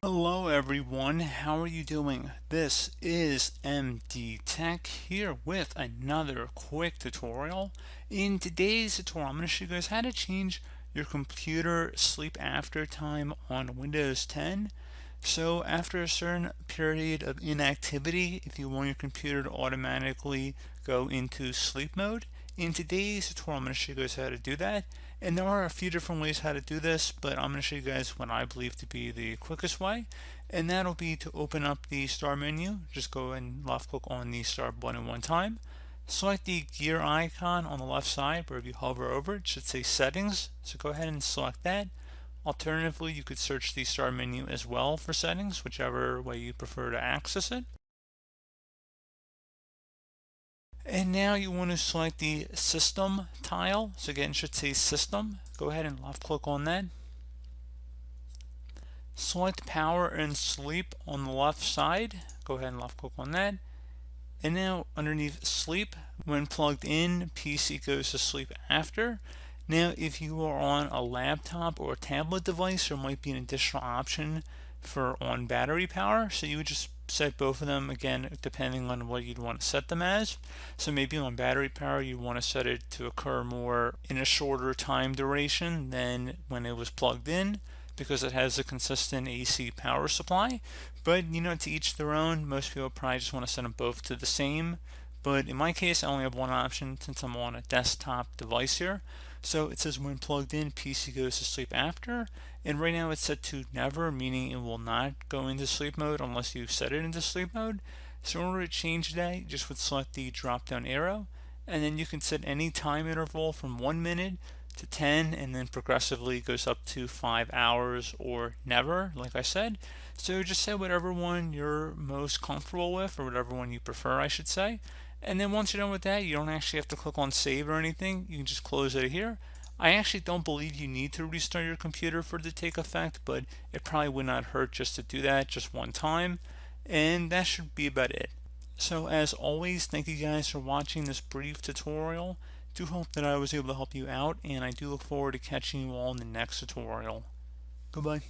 Hello everyone, how are you doing? This is MD Tech here with another quick tutorial. In today's tutorial, I'm going to show you guys how to change your computer sleep after time on Windows 10. So after a certain period of inactivity, if you want your computer to automatically go into sleep mode, in today's tutorial I'm going to show you guys how to do that. And there are a few different ways how to do this, but I'm going to show you guys what I believe to be the quickest way. And that'll be to open up the start menu. Just go and left click on the start button one time. Select the gear icon on the left side, where if you hover over it should say settings. So go ahead and select that. Alternatively, you could search the start menu as well for settings, whichever way you prefer to access it. And now you want to select the system tile. So again, it should say system. Go ahead and left click on that. Select power and sleep on the left side. Go ahead and left click on that. And now underneath sleep, when plugged in, PC goes to sleep after. Now if you are on a laptop or a tablet device, there might be an additional option for on battery power. So you would just set both of them, again depending on what you'd want to set them as. So maybe on battery power you want to set it to occur more in a shorter time duration than when it was plugged in, because it has a consistent AC power supply. But to each their own. Most people probably just want to set them both to the same. But in my case, I only have one option since I'm on a desktop device here. So it says when plugged in, PC goes to sleep after. And right now it's set to never, meaning it will not go into sleep mode unless you set it into sleep mode. So in order to change that, you just would select the drop down arrow. And then you can set any time interval from 1 minute to 10, and then progressively goes up to 5 hours or never, like I said. So just say whatever one you're most comfortable with, or whatever one you prefer, I should say. And then once you're done with that, you don't actually have to click on save or anything. You can just close it here. I actually don't believe you need to restart your computer for it to take effect, but it probably would not hurt just to do that just one time. And that should be about it. So as always, thank you guys for watching this brief tutorial. Do hope that I was able to help you out, and I do look forward to catching you all in the next tutorial. Goodbye.